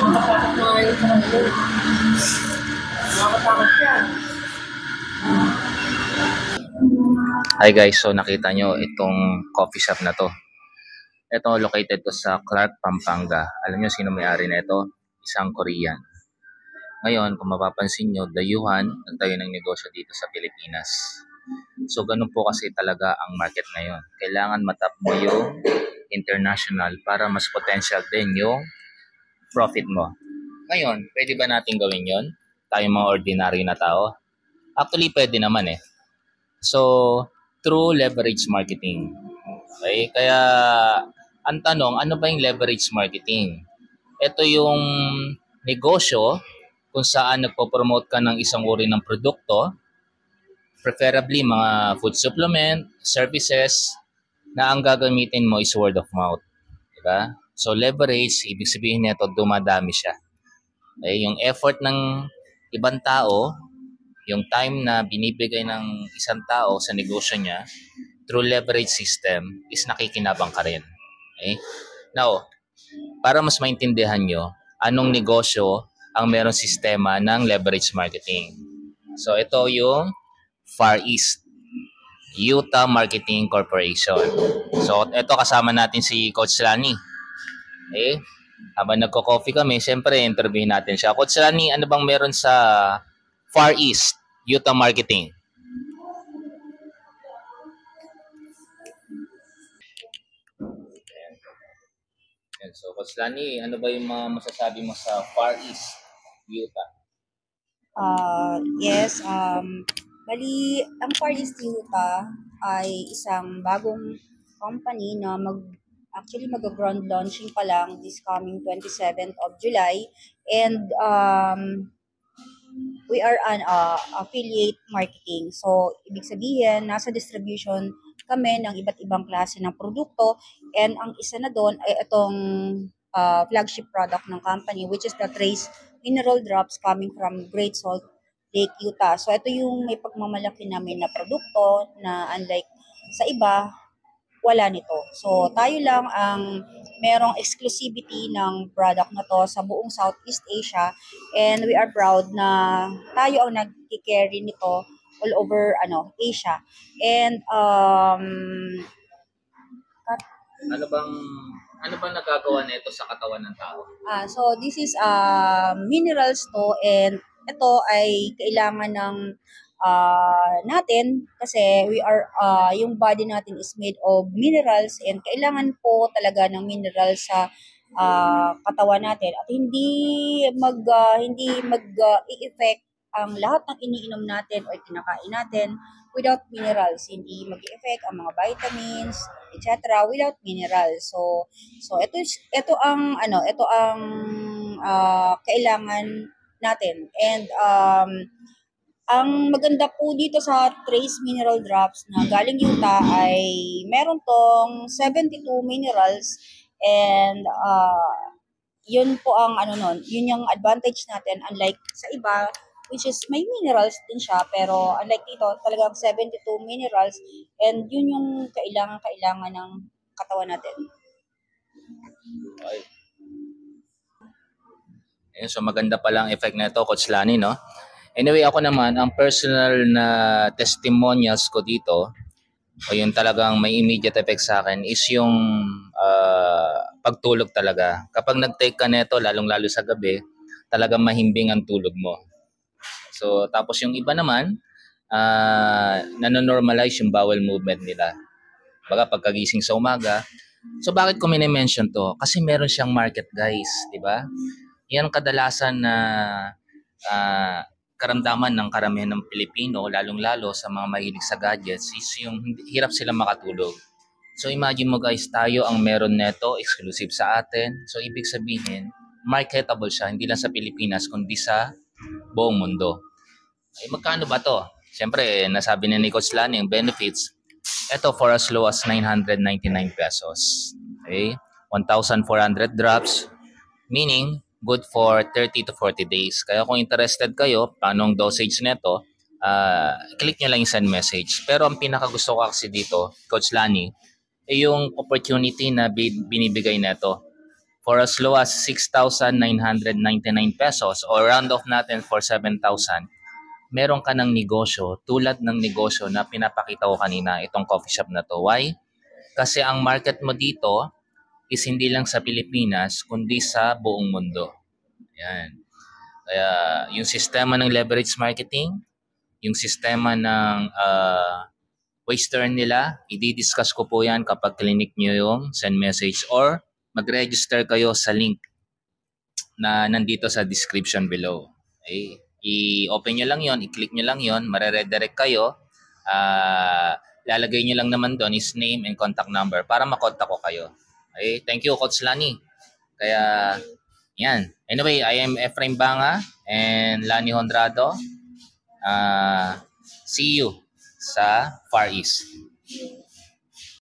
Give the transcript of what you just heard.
Hi guys, so nakita nyo itong coffee shop na to. Ito located to sa Clark, Pampanga. Alam nyo sino may-ari na ito? Isang Korean. Ngayon, kung mapapansin nyo, dayuhan nagtayo ng negosyo dito sa Pilipinas. So ganun po kasi talaga ang market ngayon. Kailangan matap mo yung international para mas potential din yung profit mo. Ngayon, pwede ba natin gawin yon? Tayo mga ordinary na tao? Actually, pwede naman eh. So, through leverage marketing. Okay? Kaya, ang tanong, ano ba yung leverage marketing? Ito yung negosyo kung saan nagpo-promote ka ng isang uri ng produkto, preferably mga food supplement, services, na ang gagamitin mo is word of mouth. Diba? So, leverage, ibig sabihin nito, dumadami siya. Okay? Yung effort ng ibang tao, yung time na binibigay ng isang tao sa negosyo niya through leverage system is nakikinabang ka rin. Okay? Now, para mas maintindihan nyo, anong negosyo ang meron sistema ng leverage marketing. So, ito yung Far East Utah Marketing Corporation. So, ito kasama natin si Coach Lani. Okay? Habang nagko-coffee kami, syempre, interviewin natin siya. Coach Lani, ano bang meron sa Far East Utah Marketing? So, Coach Lani, ano ba yung mga masasabi mo sa Far East Utah? Yes, bali, ang Far East Utah ay isang bagong company na mag-ground launching pa lang this coming 27th of July. And we are an affiliate marketing. So, ibig sabihin, nasa distribution kami ng iba't ibang klase ng produkto. And ang isa na doon ay itong flagship product ng company, which is the Trace Mineral Drops coming from Great Salt Lake, Utah. So, ito yung may pagmamalaki namin na produkto na unlike sa iba, wala nito. So, tayo lang ang merong exclusivity ng product na to sa buong Southeast Asia, and we are proud na tayo ang nag-carry nito all over Asia. And ano bang nagagawa nito sa katawan ng tao? So this is minerals to, and ito ay kailangan ng natin kasi we are yung body natin is made of minerals, and kailangan po talaga ng minerals sa katawan natin, at hindi i-effect ang lahat ng iniinom natin o kinakain natin without minerals. Hindi mag-effect ang mga vitamins, etc. without minerals. So ito ang kailangan natin. And ang maganda po dito sa Trace Mineral Drops na galing Utah ay meron tong 72 minerals, and yun po ang yun yung advantage natin, unlike sa iba which is may minerals din siya, pero unlike dito talagang 72 minerals, and yun yung kailangan ng katawan natin. Okay. So maganda palang effect na ito, Coach Lani, no? Anyway, ako naman, ang personal na testimonials ko dito, o yung talagang may immediate effect sa akin, is yung pagtulog talaga. Kapag nag-take ka neto, lalong-lalo sa gabi, talagang mahimbing ang tulog mo. So, tapos yung iba naman, nanonormalize yung bowel movement nila. Baga, pagkagising sa umaga. So, bakit ko mini-mention to? Kasi meron siyang market, guys. Diba? Yan kadalasan na karamdaman ng karamihan ng Pilipino, lalong-lalo sa mga mahilig sa gadgets, is yung hirap sila makatulog. So imagine mo guys, tayo ang meron neto, exclusive sa atin. So ibig sabihin, marketable siya, hindi lang sa Pilipinas, kundi sa buong mundo. Eh, magkano ba to? Siyempre, nasabi ni Coach Lani yung benefits. Ito for as low as 999 pesos. Okay? 1,400 drops, meaning good for 30 to 40 days. Kaya kung interested kayo, paano ang dosage nito, click nyo lang yung send message. Pero ang pinakagusto ko kasi dito, Coach Lani, yung opportunity na binibigay nito for as low as 6,999 pesos or round off natin for 7,000, meron ka ng negosyo tulad ng negosyo na pinapakita ko kanina, itong coffee shop na to. Why? Kasi ang market mo dito is hindi lang sa Pilipinas, kundi sa buong mundo. Yan. Kaya yung sistema ng leverage marketing, yung sistema ng waste earn nila, i-discuss ko po yan kapag clinic nyo yung send message or mag-register kayo sa link na nandito sa description below. Okay? I-open nyo lang yon, i-click nyo lang yon, mare-redirect kayo. Lalagay nyo lang naman doon is name and contact number para makontak ko kayo. Okay? Thank you, Coach Lani. Kaya, yan. Anyway, I am Efrain Banga and Lani Honrado. See you sa Far East.